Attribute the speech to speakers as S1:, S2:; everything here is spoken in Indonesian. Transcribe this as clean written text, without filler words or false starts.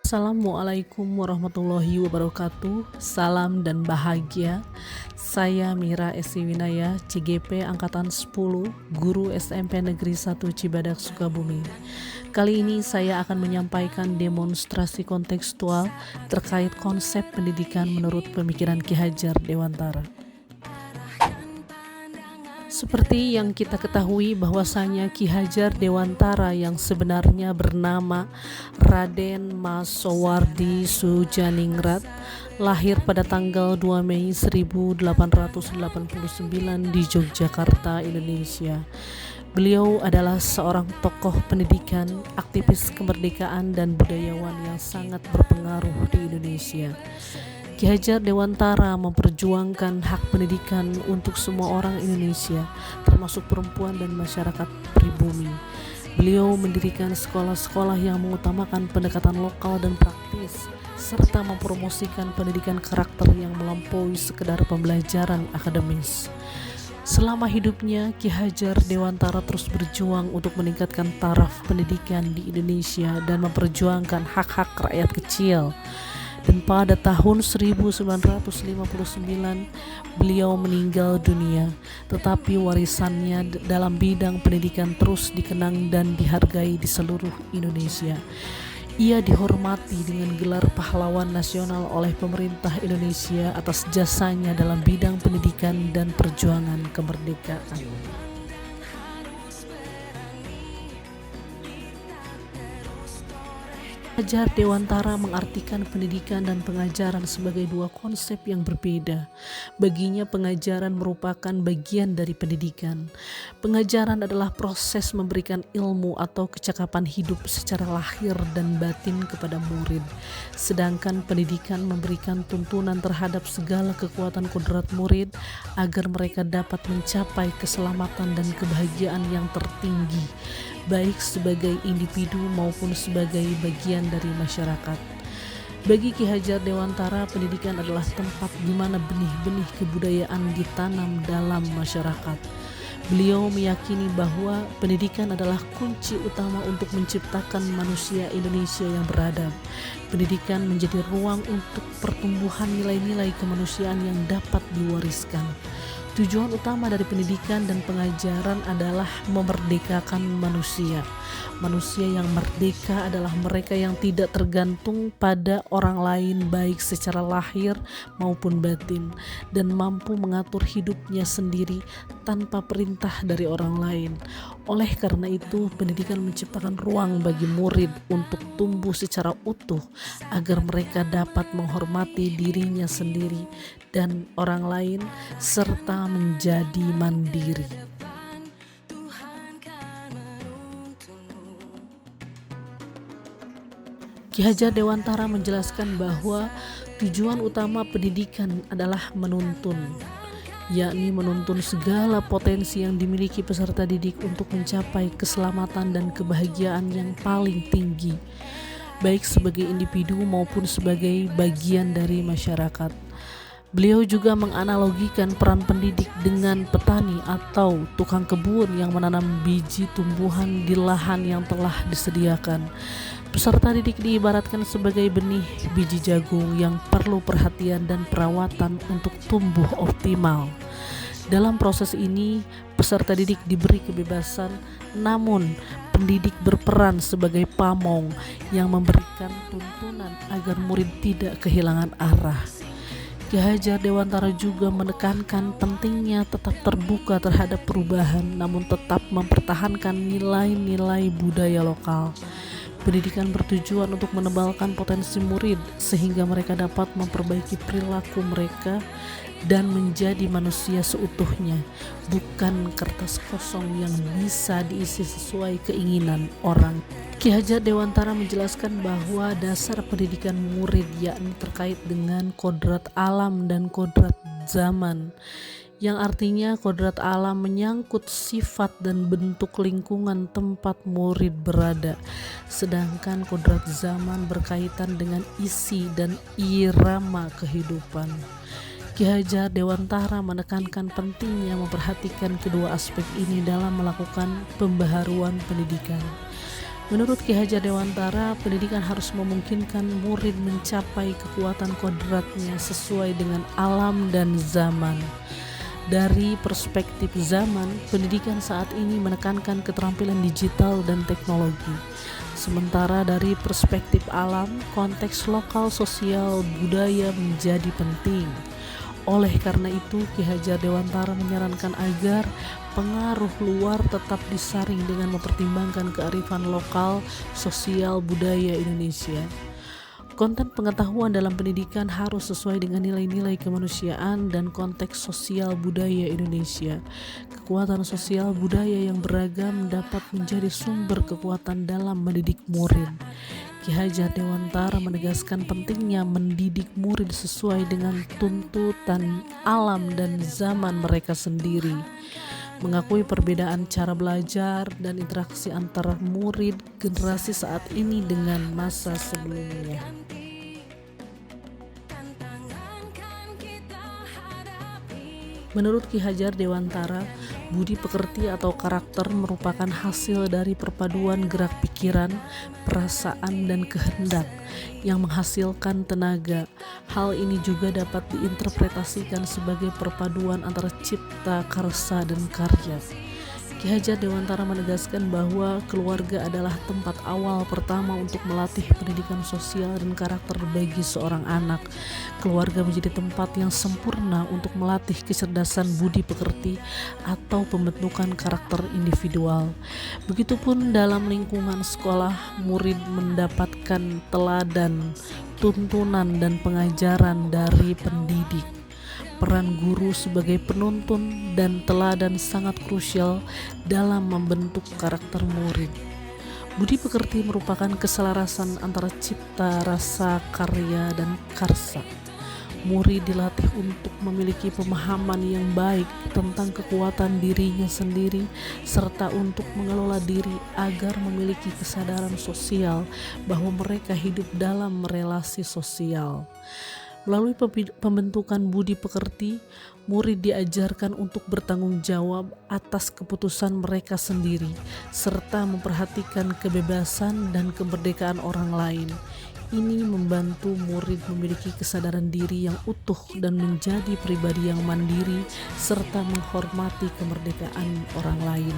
S1: Assalamualaikum warahmatullahi wabarakatuh. Salam dan bahagia. Saya Mira Esi Winaya, CGP Angkatan 10, Guru SMP Negeri 1 Cibadak, Sukabumi. Kali ini saya akan menyampaikan demonstrasi kontekstual terkait konsep pendidikan menurut pemikiran Ki Hajar Dewantara. Seperti yang kita ketahui bahwasanya Ki Hajar Dewantara yang sebenarnya bernama Raden Mas Soewardi Soejaningrat lahir pada tanggal 2 Mei 1889 di Yogyakarta, Indonesia. Beliau adalah seorang tokoh pendidikan, aktivis kemerdekaan dan budayawan yang sangat berpengaruh di Indonesia. Ki Hajar Dewantara memperjuangkan hak pendidikan untuk semua orang Indonesia, termasuk perempuan dan masyarakat pribumi. Beliau mendirikan sekolah-sekolah yang mengutamakan pendekatan lokal dan praktis, serta mempromosikan pendidikan karakter yang melampaui sekedar pembelajaran akademis. Selama hidupnya, Ki Hajar Dewantara terus berjuang untuk meningkatkan taraf pendidikan di Indonesia dan memperjuangkan hak-hak rakyat kecil. Dan pada tahun 1959 beliau meninggal dunia, tetapi warisannya dalam bidang pendidikan terus dikenang dan dihargai di seluruh Indonesia. Ia dihormati dengan gelar pahlawan nasional oleh pemerintah Indonesia atas jasanya dalam bidang pendidikan dan perjuangan kemerdekaan. Hajar Dewantara mengartikan pendidikan dan pengajaran sebagai dua konsep yang berbeda. Baginya pengajaran merupakan bagian dari pendidikan. Pengajaran adalah proses memberikan ilmu atau kecakapan hidup secara lahir dan batin kepada murid. Sedangkan pendidikan memberikan tuntunan terhadap segala kekuatan kodrat murid agar mereka dapat mencapai keselamatan dan kebahagiaan yang tertinggi, baik sebagai individu maupun sebagai bagian dari masyarakat. Bagi Ki Hajar Dewantara, pendidikan adalah tempat di mana benih-benih kebudayaan ditanam dalam masyarakat. Beliau meyakini bahwa pendidikan adalah kunci utama untuk menciptakan manusia Indonesia yang beradab. Pendidikan menjadi ruang untuk pertumbuhan nilai-nilai kemanusiaan yang dapat diwariskan. Tujuan utama dari pendidikan dan pengajaran adalah memerdekakan manusia. Manusia yang merdeka adalah mereka yang tidak tergantung pada orang lain baik secara lahir maupun batin, dan mampu mengatur hidupnya sendiri tanpa perintah dari orang lain. Oleh karena itu, pendidikan menciptakan ruang bagi murid untuk tumbuh secara utuh agar mereka dapat menghormati dirinya sendiri dan orang lain serta menjadi mandiri. Ki Hajar Dewantara menjelaskan bahwa tujuan utama pendidikan adalah menuntun, yakni menuntun segala potensi yang dimiliki peserta didik untuk mencapai keselamatan dan kebahagiaan yang paling tinggi, baik sebagai individu maupun sebagai bagian dari masyarakat. Beliau juga menganalogikan peran pendidik dengan petani atau tukang kebun yang menanam biji tumbuhan di lahan yang telah disediakan. Peserta didik diibaratkan sebagai benih biji jagung yang perlu perhatian dan perawatan untuk tumbuh optimal. Dalam proses ini, peserta didik diberi kebebasan, namun pendidik berperan sebagai pamong yang memberikan tuntunan agar murid tidak kehilangan arah. Ki Hajar Dewantara juga menekankan pentingnya tetap terbuka terhadap perubahan, namun tetap mempertahankan nilai-nilai budaya lokal. Pendidikan bertujuan untuk menebalkan potensi murid sehingga mereka dapat memperbaiki perilaku mereka dan menjadi manusia seutuhnya, bukan kertas kosong yang bisa diisi sesuai keinginan orang. Ki Hajar Dewantara menjelaskan bahwa dasar pendidikan murid yakni terkait dengan kodrat alam dan kodrat zaman, yang artinya kodrat alam menyangkut sifat dan bentuk lingkungan tempat murid berada, sedangkan kodrat zaman berkaitan dengan isi dan irama kehidupan. Ki Hajar Dewantara menekankan pentingnya memperhatikan kedua aspek ini dalam melakukan pembaharuan pendidikan. Menurut Ki Hajar Dewantara, pendidikan harus memungkinkan murid mencapai kekuatan kodratnya sesuai dengan alam dan zaman. Dari perspektif zaman, pendidikan saat ini menekankan keterampilan digital dan teknologi. Sementara dari perspektif alam, konteks lokal, sosial, budaya menjadi penting. Oleh karena itu, Ki Hajar Dewantara menyarankan agar pengaruh luar tetap disaring dengan mempertimbangkan kearifan lokal, sosial, budaya Indonesia. Konten pengetahuan dalam pendidikan harus sesuai dengan nilai-nilai kemanusiaan dan konteks sosial budaya Indonesia. Kekuatan sosial budaya yang beragam dapat menjadi sumber kekuatan dalam mendidik murid. Ki Hajar Dewantara menegaskan pentingnya mendidik murid sesuai dengan tuntutan alam dan zaman mereka sendiri. Mengakui perbedaan cara belajar dan interaksi antara murid generasi saat ini dengan masa sebelumnya. Menurut Ki Hajar Dewantara, budi pekerti atau karakter merupakan hasil dari perpaduan gerak pikiran, perasaan, dan kehendak yang menghasilkan tenaga. Hal ini juga dapat diinterpretasikan sebagai perpaduan antara cipta, karsa, dan karya. Ki Hajar Dewantara menegaskan bahwa keluarga adalah tempat awal pertama untuk melatih pendidikan sosial dan karakter bagi seorang anak. Keluarga menjadi tempat yang sempurna untuk melatih kecerdasan budi pekerti atau pembentukan karakter individual. Begitupun dalam lingkungan sekolah, murid mendapatkan teladan, tuntunan, dan pengajaran dari pendidik. Peran guru sebagai penuntun dan teladan sangat krusial dalam membentuk karakter murid. Budi pekerti merupakan keselarasan antara cipta, rasa, karya, dan karsa. Murid dilatih untuk memiliki pemahaman yang baik tentang kekuatan dirinya sendiri serta untuk mengelola diri agar memiliki kesadaran sosial bahwa mereka hidup dalam relasi sosial. Melalui pembentukan budi pekerti, murid diajarkan untuk bertanggung jawab atas keputusan mereka sendiri, serta memperhatikan kebebasan dan kemerdekaan orang lain. Ini membantu murid memiliki kesadaran diri yang utuh dan menjadi pribadi yang mandiri, serta menghormati kemerdekaan orang lain.